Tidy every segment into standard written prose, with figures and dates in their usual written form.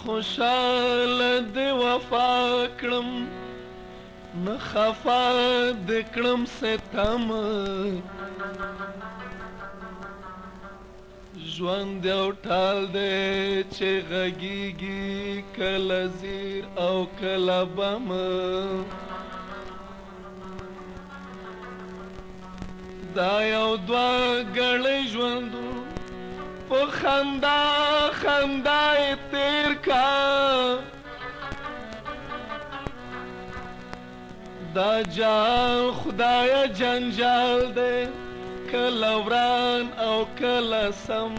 خوشاله دې وفا کړم نه خفا دې کړم ستم ژوند یو ټال دی چې غږیږي کله زیر او کله بم دا یو دوه ګړی ژوندو په خندا خندا یې تیر کا دا جال خدایه جنجال دی کله وران او کله سم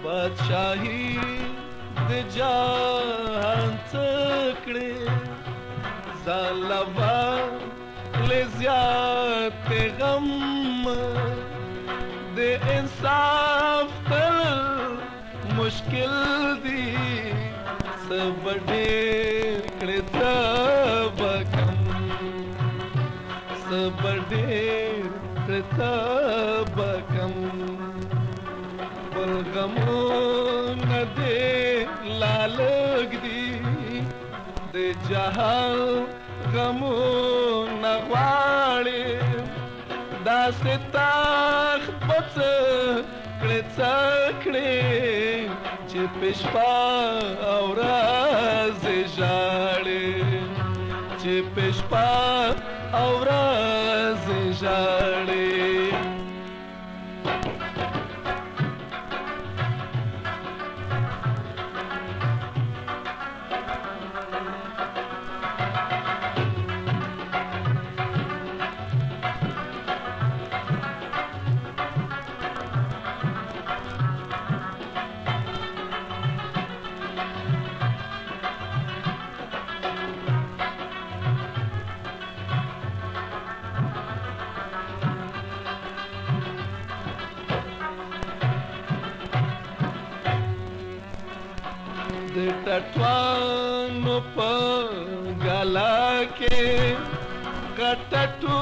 بادشاهي د جهان څه کړې ځان لبا لې زیات غم د انصاف تل مشکل دی صبر ډېر کړې څه به کم صبر ډېر کړې څه به کم بل غمونه دې لا لږ دي د جهان غمونه غواړې داسې تخت به څه کړې څه کړې چې په شپه او ورځې ژاړې چې په شپه او ورځې ژاړې د ټټوانو په ګالا کې غټټو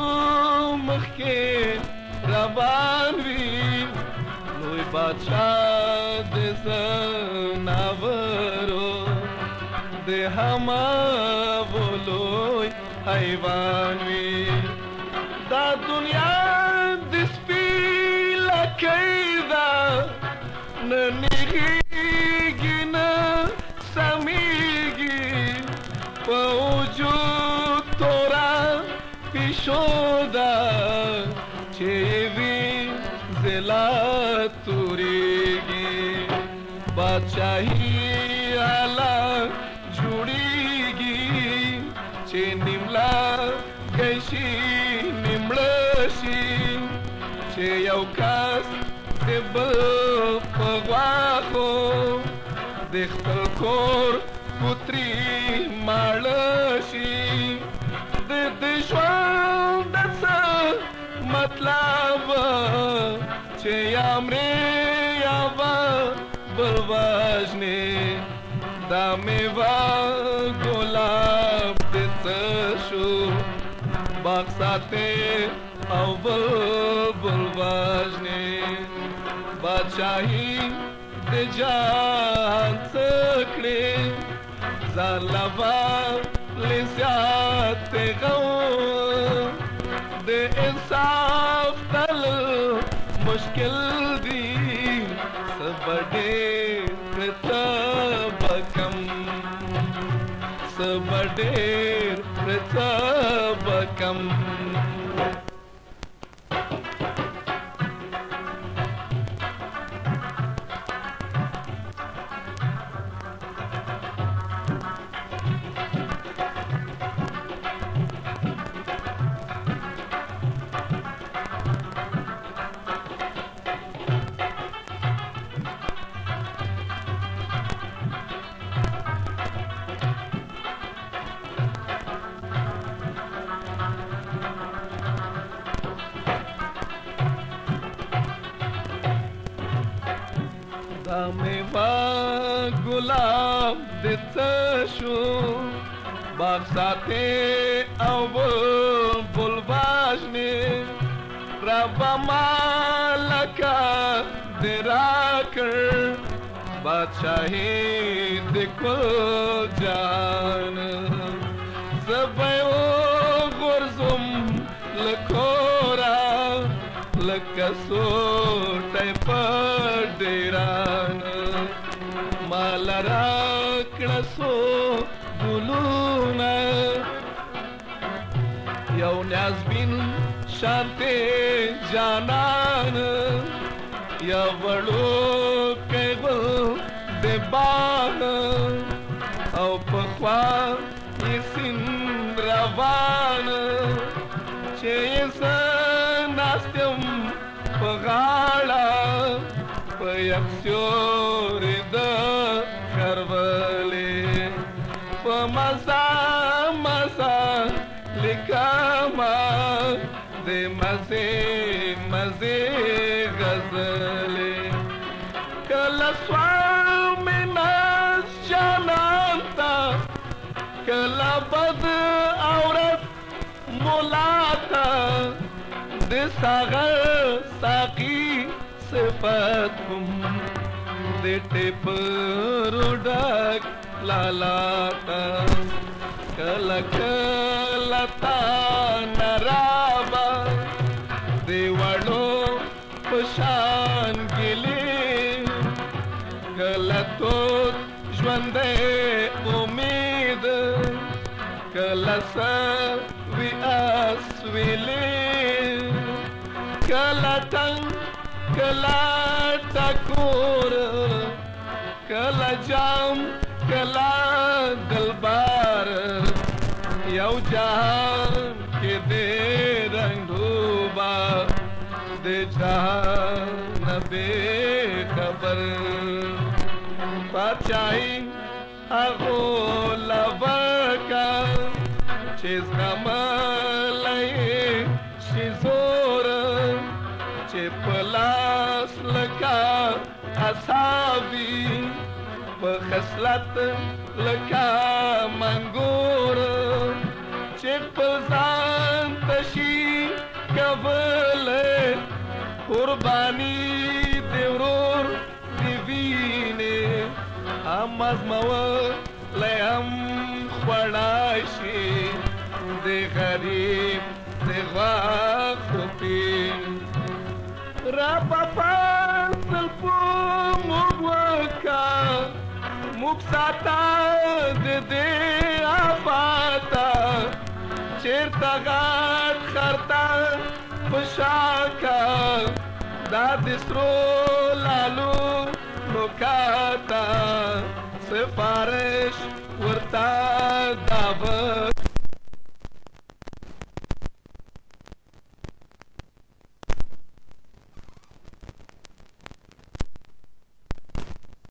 مخ کې روان وي لوی بادشاه د زناورو د هماغو لوی حیوان وي دا دنیا د سپي لکۍ ده نه نیغېږي نه سمیږي په وجود توره پیشو ده چې وي ضلع تورېږي بادشاهي حالا جوړېږي چې نیملا گشي نیمړه شي چې یو کس د بل په غواخو د خپل کور پوتري ماړه شي د ژوند د څه مطلب چې یا مرې یا به بل وژنې دا میوه ګلاب د څه شو باغ ساتې او بل وژنې بادشاهي د جهان څه کړې ځان لبا لې زیات غم د انصاف تل مشکل دی صبر ډېر کړې څه به کم صبر ډېر کړې څه به کم دا میوه ګلاب د څه شو باغ ساتې او بلبل وژنې ربا مالکا دی راکر بادشاہی دی کل جان زبیو غرزم لکورا لکسوٹی پر دیران مال راکڑسو گلونا یو نیازبین شانتے جانان یا وڑو کیغل دے باغ او پخوا یہ سند روان چیز ناستیم پغاڑا پیکسیور دا خرولی پمزا مزا لکاما دے مزے مزے غزلے کلا سوال میں ناز جانانتا کلا بد عورت مولاتا دے ساغر ساقی صفت کم دے ٹپ روڈک لالاتا کلا کلا تا نرابا دے وڑو پشان گلی کلا توت جوندے امید کلا سوی اسویلی کلا تنگ کلا ٹکور کلا جام کلا دلبار یو جہان کے دے رنگ ڈوبا دے جہان بے خبر پاچائی اغو لبکا چیز نمالی شیزور چی پلاس لکا اصابی پخسلت لکا منگور چی پلزان تشی کبل قربانی دیورور دیوینی هم ازمو لیم خوڑاشی دی غریب دی غاخوپین رابا پاسل پو مگوکا مکساتا دی آفاتا چیرتا غاٹ خرتا پشاکا دا دسرو لالو نکاتا سفارش ورتا دعوت